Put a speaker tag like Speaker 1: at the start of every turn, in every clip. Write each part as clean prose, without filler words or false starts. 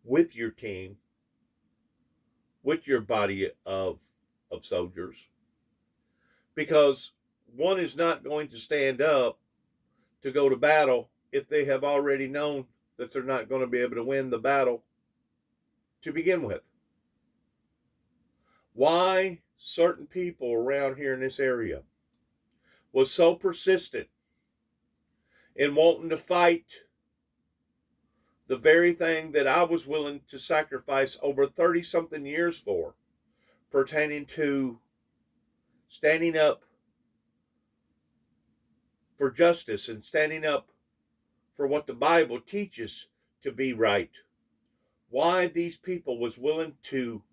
Speaker 1: with your team, with your body of soldiers, because one is not going to stand up to go to battle if they have already known that they're not going to be able to win the battle to begin with. Why certain people around here in this area was so persistent in wanting to fight the very thing that I was willing to sacrifice over 30-something years for, pertaining to standing up for justice and standing up for what the Bible teaches to be right. Why these people was willing to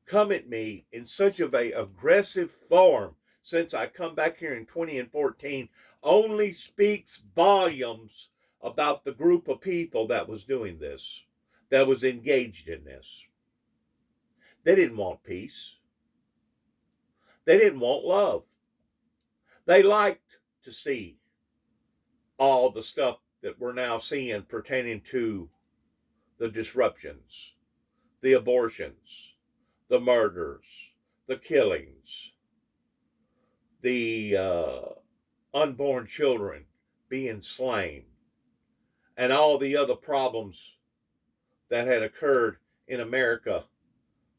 Speaker 1: come at me in such of a aggressive form since I come back here in 2014 only speaks volumes about the group of people that was doing this, that was engaged in this. They didn't want peace. They didn't want love. They liked to see all the stuff that we're now seeing pertaining to the disruptions, the abortions, the murders, the killings, the unborn children being slain, and all the other problems that had occurred in America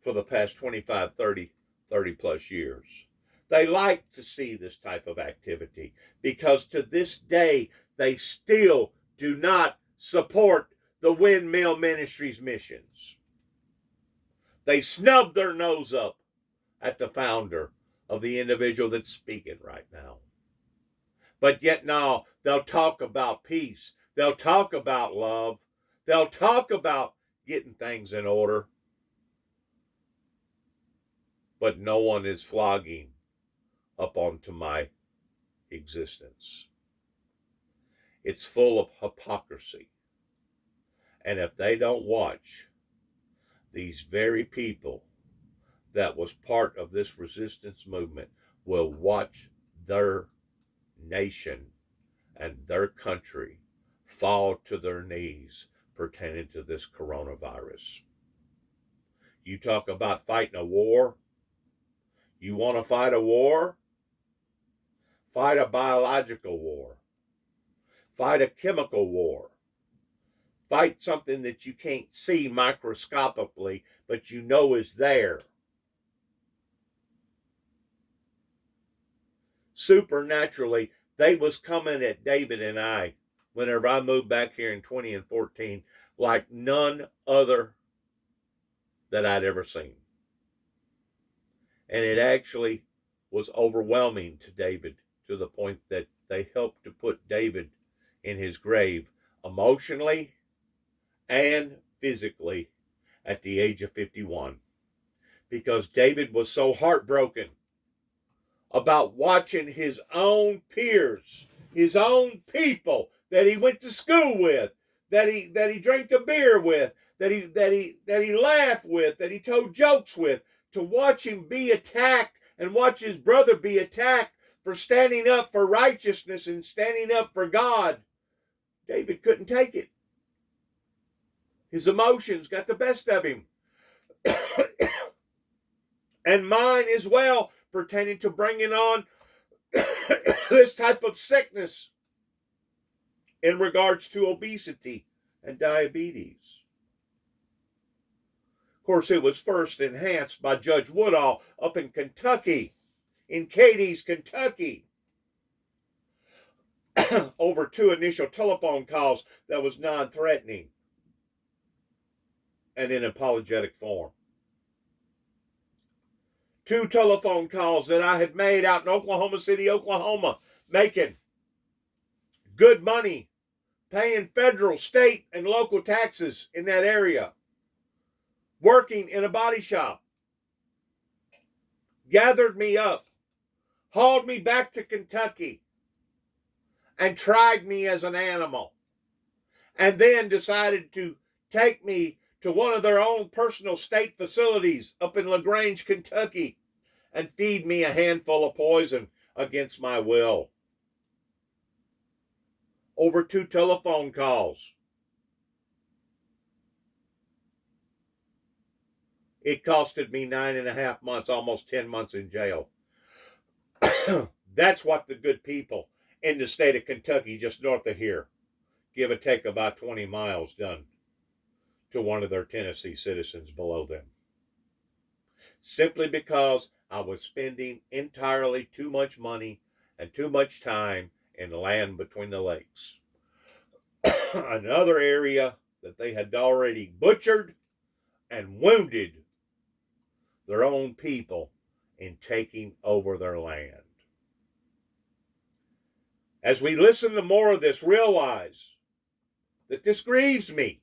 Speaker 1: for the past 25, 30 plus years. They like to see this type of activity because to this day, they still do not support the Windmill Ministries missions. They snub their nose up at the founder of the individual that's speaking right now. But yet now they'll talk about peace. They'll talk about love. They'll talk about getting things in order. But no one is flogging up onto my existence. It's full of hypocrisy. And if they don't watch, these very people that was part of this resistance movement will watch their nation and their country fall to their knees pertaining to this coronavirus. You talk about fighting a war. You want to fight a war? Fight a biological war. Fight a chemical war. Fight something that you can't see microscopically, but you know is there. Supernaturally, they was coming at David and I whenever I moved back here in 2014 like none other that I'd ever seen. And it actually was overwhelming to David to the point that they helped to put David in his grave emotionally and physically at the age of 51. Because David was so heartbroken about watching his own peers, his own people that he went to school with, that he drank a beer with, that he laughed with, that he told jokes with, to watch him be attacked and watch his brother be attacked for standing up for righteousness and standing up for God. David couldn't take it. His emotions got the best of him. And mine as well, pertaining to bringing on this type of sickness in regards to obesity and diabetes. Of course, it was first enhanced by Judge Woodall up in Kentucky, in Cadiz, Kentucky, over 2 initial telephone calls that was non-threatening and in apologetic form. 2 telephone calls that I had made out in Oklahoma City, Oklahoma, making good money, paying federal, state, and local taxes in that area, working in a body shop, gathered me up, hauled me back to Kentucky, and tried me as an animal, and then decided to take me to one of their own personal state facilities up in LaGrange, Kentucky, and feed me a handful of poison against my will. Over 2 telephone calls It costed me 9.5 months, almost 10 months in jail. That's what the good people in the state of Kentucky, just north of here, give or take about 20 miles, done to one of their Tennessee citizens below them. Simply because I was spending entirely too much money and too much time in the land between the lakes. Another area that they had already butchered and wounded their own people in taking over their land. As we listen to more of this, realize that this grieves me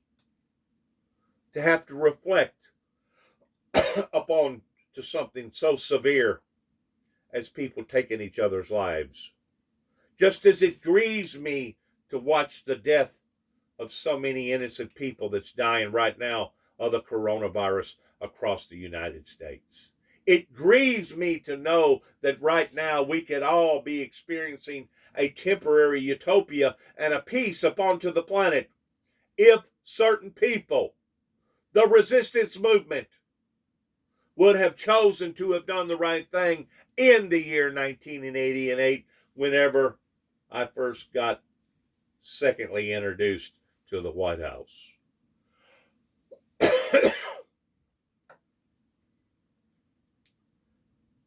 Speaker 1: to have to reflect upon to something so severe as people taking each other's lives. Just as it grieves me to watch the death of so many innocent people that's dying right now of the coronavirus across the United States. It grieves me to know that right now we could all be experiencing a temporary utopia and a peace upon to the planet if certain people, the resistance movement, would have chosen to have done the right thing in the year 1988 whenever I first got secondly introduced to the White House.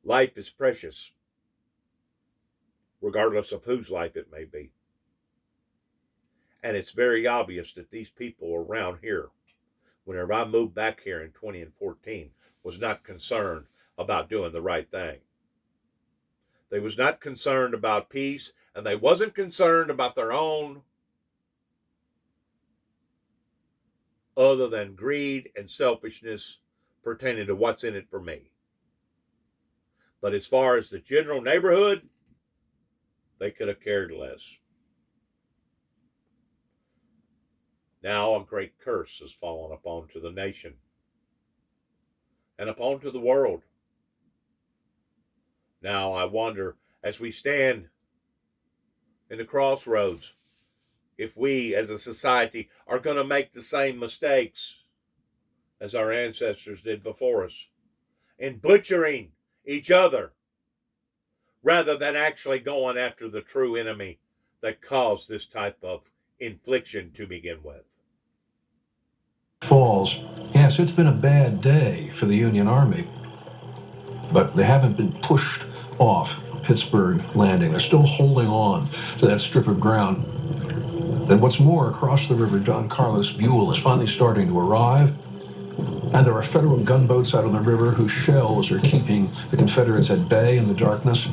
Speaker 1: Life is precious, regardless of whose life it may be. And it's very obvious that these people around here, whenever I moved back here in 2014, was not concerned about doing the right thing. They was not concerned about peace, and they wasn't concerned about their own other than greed and selfishness pertaining to what's in it for me. But as far as the general neighborhood, they could have cared less. Now a great curse has fallen upon to the nation and upon to the world. Now I wonder, as we stand in the crossroads, if we as a society are going to make the same mistakes as our ancestors did before us in butchering each other rather than actually going after the true enemy that caused this type of infliction to begin with.
Speaker 2: Falls. Yes, it's been a bad day for the Union Army, but they haven't been pushed off Pittsburgh Landing. They're still holding on to that strip of ground. And what's more, across the river, Don Carlos Buell is finally starting to arrive, and there are federal gunboats out on the river whose shells are keeping the Confederates at bay in the darkness.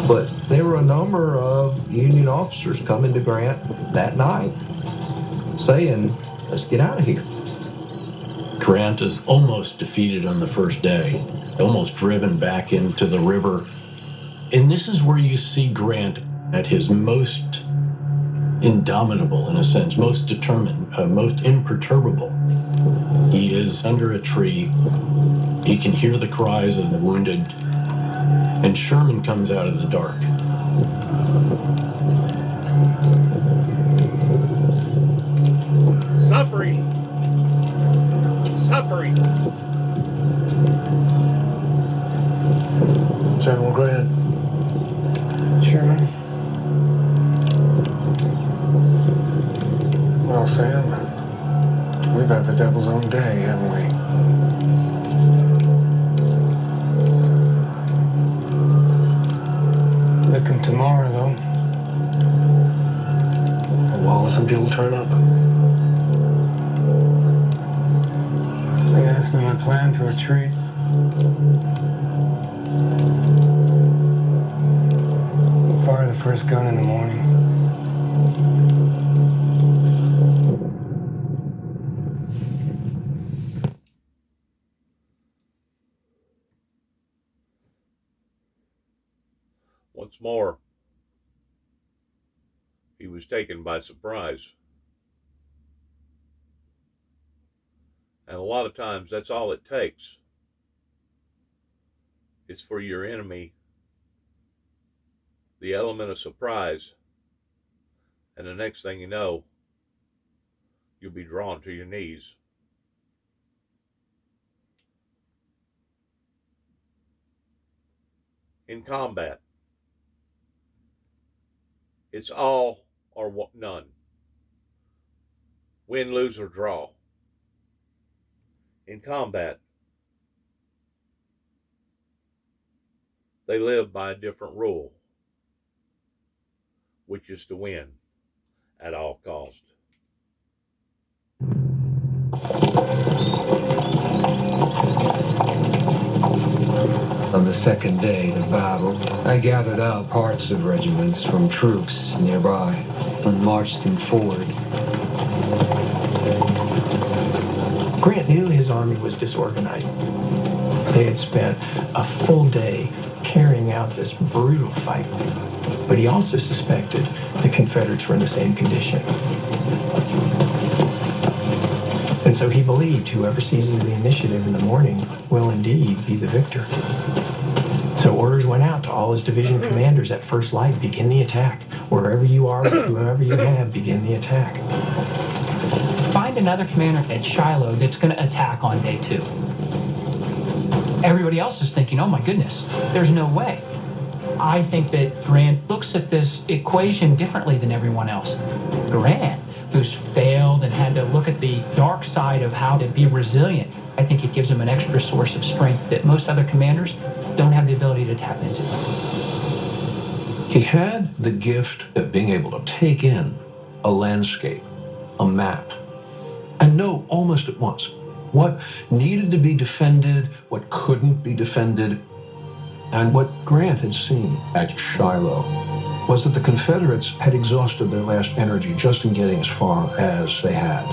Speaker 3: But there were a number of Union officers coming to Grant that night saying, let's get out of here.
Speaker 2: Grant is almost defeated on the first day, almost driven back into the river. And this is where you see Grant at his most indomitable, in a sense, most determined, most imperturbable. He is under a tree. He can hear the cries of the wounded. And Sherman comes out of the dark.
Speaker 1: Suffering.
Speaker 4: General Grant.
Speaker 3: Sherman.
Speaker 4: Well, Sam, we've had the devil's own day, haven't we? Looking tomorrow, though. Wallace and Buell turn up. They asked me my plan to retreat. Fire the first gun in the morning.
Speaker 1: Once more, he was taken by surprise. And a lot of times that's all it takes. It's for your enemy, the element of surprise. And the next thing you know, you'll be drawn to your knees. in combat. It's all or none. Win, lose, or draw. In combat, they live by a different rule, which is to win at all cost.
Speaker 3: On the second day of battle, I gathered out parts of regiments from troops nearby and marched them forward.
Speaker 5: Grant knew his army was disorganized. They had spent a full day carrying out this brutal fight, but he also suspected the Confederates were in the same condition. And so he believed whoever seizes the initiative in the morning will indeed be the victor. So orders went out to all his division commanders at first light: begin the attack. Wherever you are, with whoever you have, begin the attack.
Speaker 6: Find another commander at Shiloh that's going to attack on day 2. Everybody else is thinking, oh my goodness, there's no way. I think that Grant looks at this equation differently than everyone else. Grant, who's failed and had to look at the dark side of how to be resilient, I think it gives him an extra source of strength that most other commanders don't have the ability to tap into.
Speaker 2: He had the gift of being able to take in a landscape, a map, and know almost at once what needed to be defended, what couldn't be defended. And what Grant had seen at Shiloh was that the Confederates had exhausted their last energy just in getting as far as they had.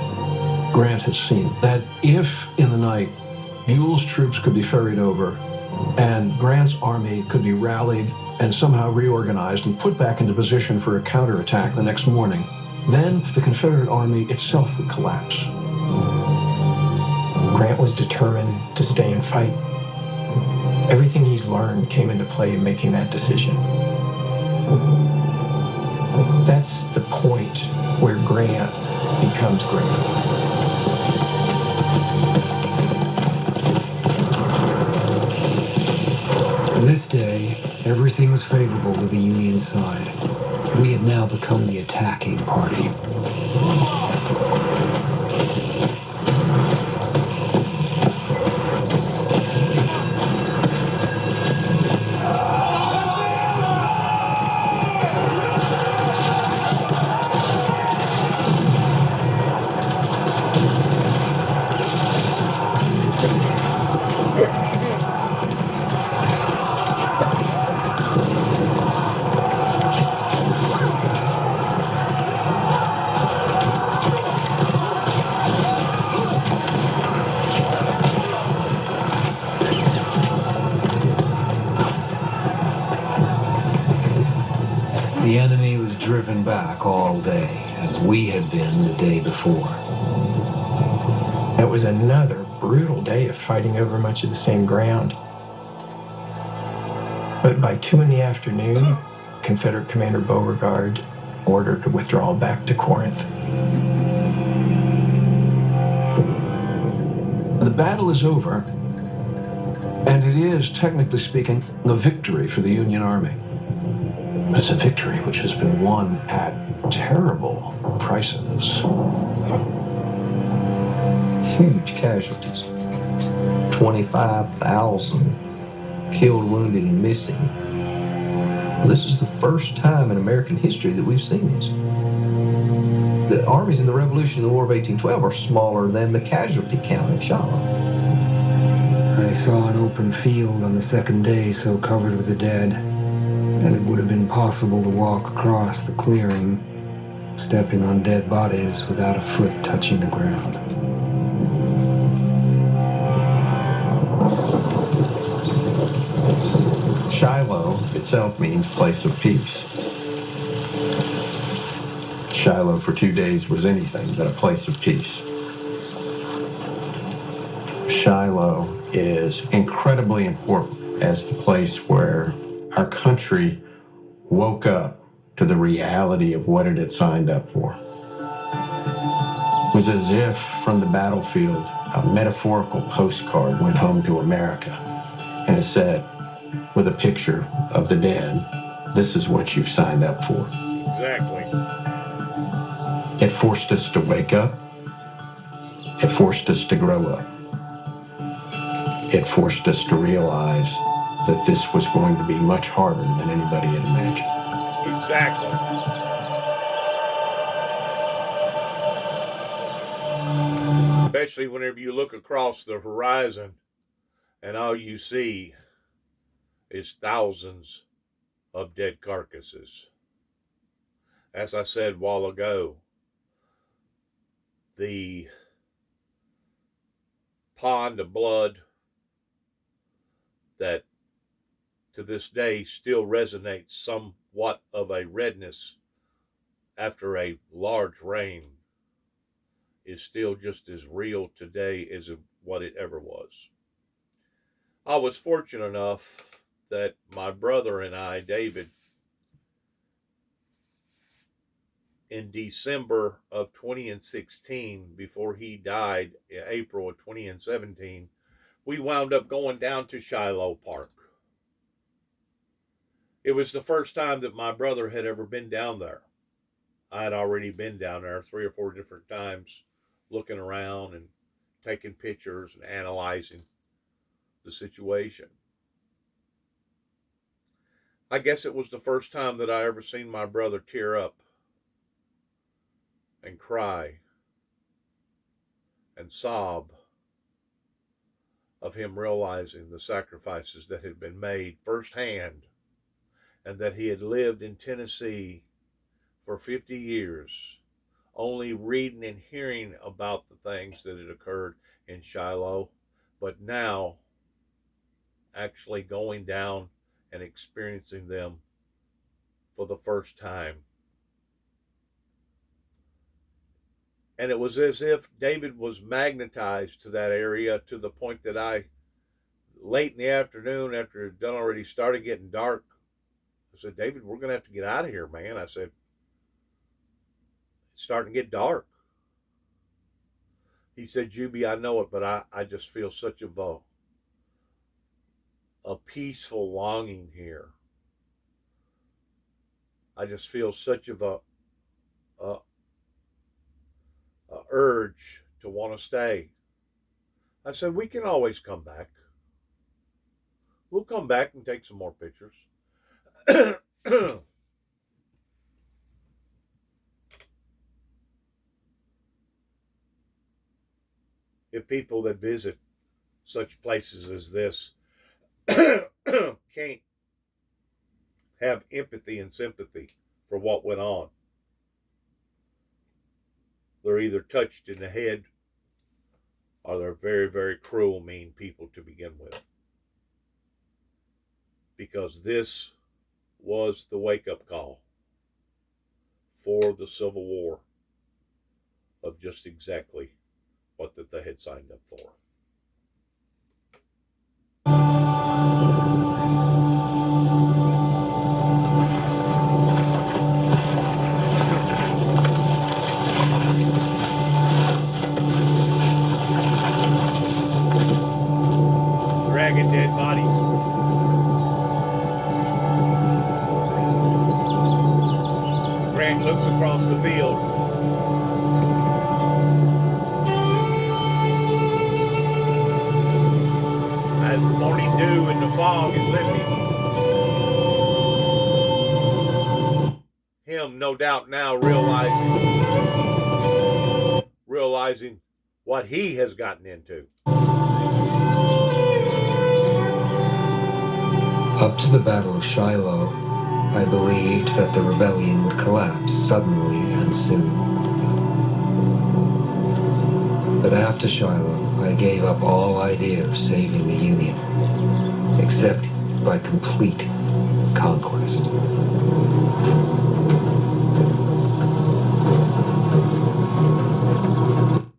Speaker 2: Grant had seen that if, in the night, Buell's troops could be ferried over and Grant's army could be rallied and somehow reorganized and put back into position for a counterattack the next morning, then the Confederate army itself would collapse.
Speaker 5: Grant was determined to stay and fight. Everything he's learned came into play in making that decision. That's the point where Grant becomes Grant.
Speaker 3: This day, everything was favorable to the Union side. We had now become the attacking party. The enemy was driven back all day, as we had been the day before.
Speaker 5: It was another brutal day of fighting over much of the same ground. But by 2 p.m, Confederate Commander Beauregard ordered a withdrawal back to Corinth.
Speaker 2: The battle is over, and it is, technically speaking, a victory for the Union Army. But it's a victory which has been won at terrible prices.
Speaker 3: Huge casualties. 25,000 killed, wounded, and missing. This is the first time in American history that we've seen this. The armies in the Revolution and the War of 1812 are smaller than the casualty count in Shiloh. I saw an open field on the second day so covered with the dead that it would have been possible to walk across the clearing, stepping on dead bodies without a foot touching the ground.
Speaker 7: Shiloh itself means place of peace. Shiloh for 2 days was anything but a place of peace. Shiloh is incredibly important as the place where our country woke up to the reality of what it had signed up for. It was as if from the battlefield, a metaphorical postcard went home to America, and it said, with a picture of the dead, this is what you've signed up for.
Speaker 1: Exactly.
Speaker 7: It forced us to wake up. It forced us to grow up. It forced us to realize that this was going to be much harder than anybody had imagined.
Speaker 1: Exactly. Especially whenever you look across the horizon and all you see is thousands of dead carcasses. As I said a while ago, the pond of blood that to this day still resonates somewhat of a redness after a large rain is still just as real today as what it ever was. I was fortunate enough that my brother and I, David, in December of 2016, before he died in April of 2017, we wound up going down to Shiloh Park. It was the first time that my brother had ever been down there. I had already been down there 3 or 4 different times, looking around and taking pictures and analyzing the situation. I guess it was the first time that I ever seen my brother tear up and cry and sob of him realizing the sacrifices that had been made firsthand, and that he had lived in Tennessee for 50 years, only reading and hearing about the things that had occurred in Shiloh, but now actually going down and experiencing them for the first time. And it was as if David was magnetized to that area to the point that I, late in the afternoon, after it done already started getting dark, I said, David, we're going to have to get out of here, man. I said, it's starting to get dark. He said, Juby, I know it, but I just feel such a peaceful longing here. I just feel such of a urge to want to stay. I said, we can always come back. We'll come back and take some more pictures. If people that visit such places as this can't have empathy and sympathy for what went on, they're either touched in the head or they're very, very cruel, mean people to begin with. Because this was the wake-up call for the Civil War of just exactly what that they had signed up for. Dragging dead bodies. Grant looks across the field. As the morning dew and the fog is lifting, him no doubt now realizing what he has gotten into.
Speaker 3: Up to the Battle of Shiloh, I believed that the rebellion would collapse suddenly and soon. But after Shiloh, I gave up all idea of saving the Union, except by complete conquest.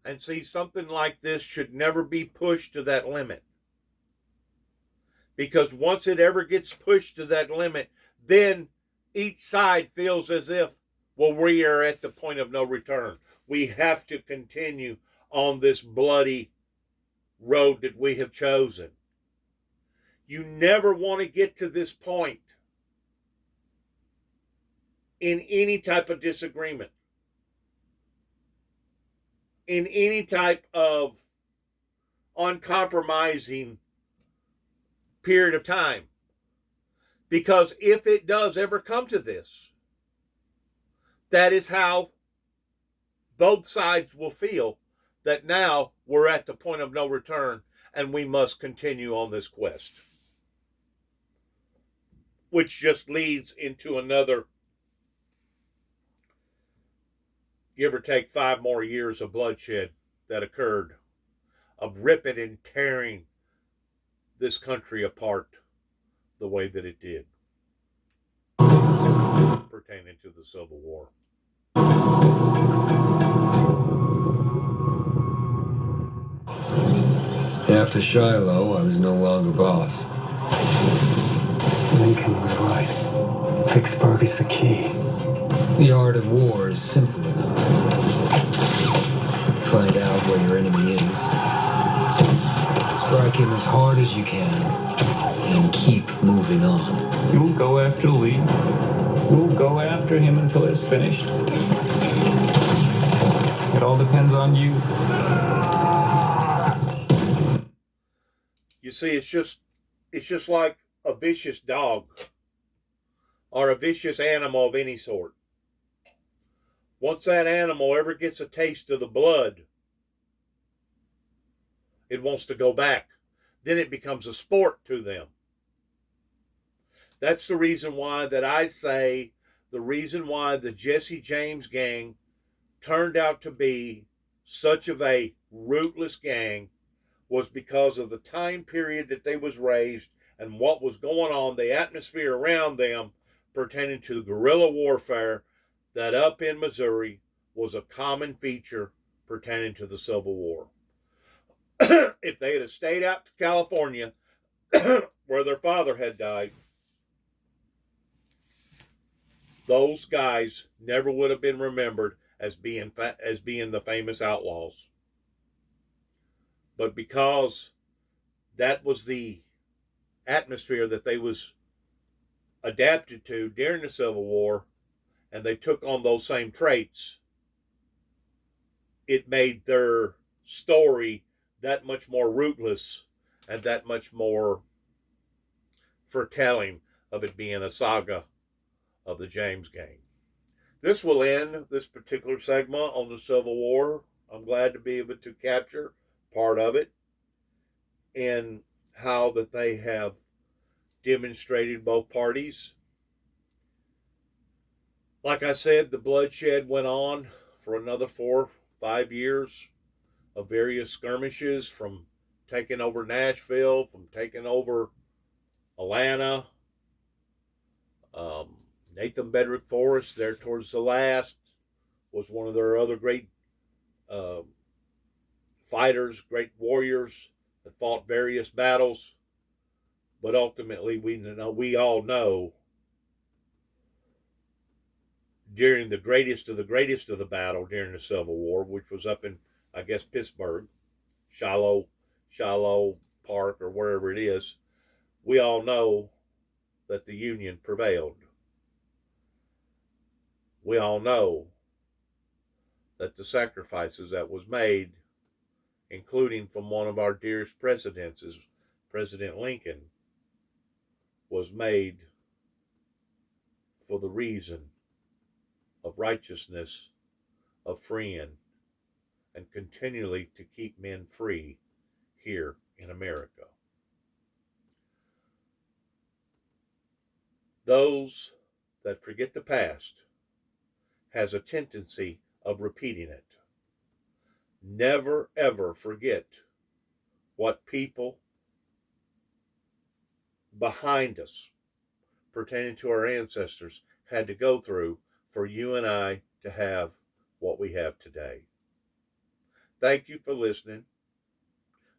Speaker 1: And see, something like this should never be pushed to that limit. Because once it ever gets pushed to that limit, then each side feels as if, well, we are at the point of no return. We have to continue on this bloody road that we have chosen. You never want to get to this point in any type of disagreement, in any type of uncompromising period of time. Because if it does ever come to this, that is how both sides will feel, that now we're at the point of no return and we must continue on this quest. Which just leads into another, give or take, 5 more years of bloodshed that occurred, of ripping and tearing this country apart the way that it did, pertaining to the Civil War.
Speaker 8: After Shiloh, I was no longer boss.
Speaker 5: Lincoln was right. Vicksburg is the key.
Speaker 8: The art of war is simple enough. Find out where your enemy is. Strike him as hard as you can. And keep moving on.
Speaker 6: You'll go after Lee. We'll go after him until it's finished. It all depends on you.
Speaker 1: You see, it's just like a vicious dog or a vicious animal of any sort. Once that animal ever gets a taste of the blood, it wants to go back. Then it becomes a sport to them. That's the reason why that I say the reason why the Jesse James gang turned out to be such of a rootless gang was because of the time period that they was raised and what was going on, the atmosphere around them pertaining to guerrilla warfare that up in Missouri was a common feature pertaining to the Civil War. If they had stayed out to California where their father had died, those guys never would have been remembered as being the famous outlaws. But because that was the atmosphere that they was adapted to during the Civil War, and they took on those same traits, it made their story that much more rootless and that much more foretelling of it being a saga of the James gang. This will end this particular segment on the Civil War. I'm glad to be able to capture part of it and how that they have demonstrated both parties. Like I said, the bloodshed went on for another 4 or 5 years of various skirmishes, from taking over Nashville, from taking over Atlanta, Nathan Bedrick Forrest there towards the last was one of their other great fighters, great warriors that fought various battles. But ultimately, we all know during the greatest of the battle during the Civil War, which was up in, I guess, Pittsburgh, Shiloh Park or wherever it is, we all know that the Union prevailed. We all know that the sacrifices that was made, including from one of our dearest presidents, is President Lincoln, was made for the reason of righteousness, of freeing, and continually to keep men free here in America. Those that forget the past has a tendency of repeating it. Never ever forget what people behind us, pertaining to our ancestors, had to go through for you and I to have what we have today. Thank you for listening.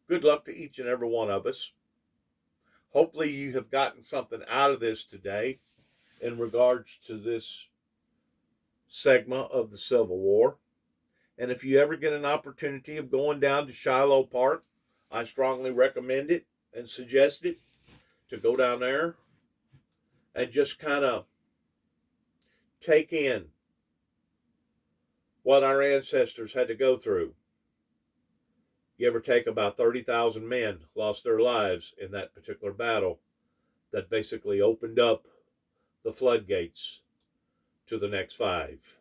Speaker 1: Good luck to each and every one of us. Hopefully you have gotten something out of this today in regards to this segment of the Civil War. And if you ever get an opportunity of going down to Shiloh Park, I strongly recommend it and suggest it. to go down there and just kind of take in what our ancestors had to go through. You ever take about 30,000 men lost their lives in that particular battle that basically opened up the floodgates to the next 5.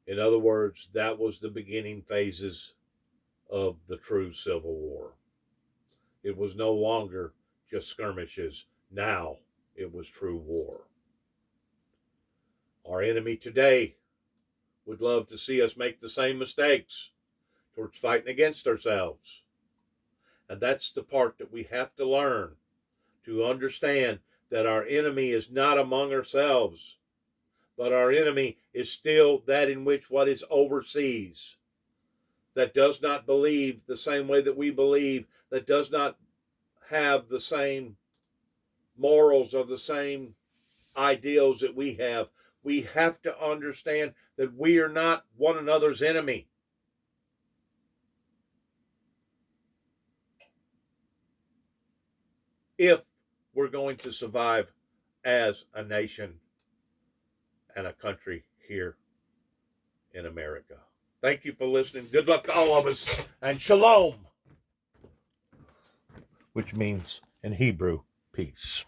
Speaker 1: In other words, that was the beginning phases of the true Civil War. It was no longer just skirmishes. Now it was true war. Our enemy today would love to see us make the same mistakes towards fighting against ourselves. And that's the part that we have to learn, to understand that our enemy is not among ourselves, but our enemy is still that in which what is overseas, that does not believe the same way that we believe, that does not have the same morals or the same ideals that we have. We have to understand that we are not one another's enemy. If we're going to survive as a nation and a country here in America. Thank you for listening. Good luck to all of us. And shalom, which means in Hebrew, peace.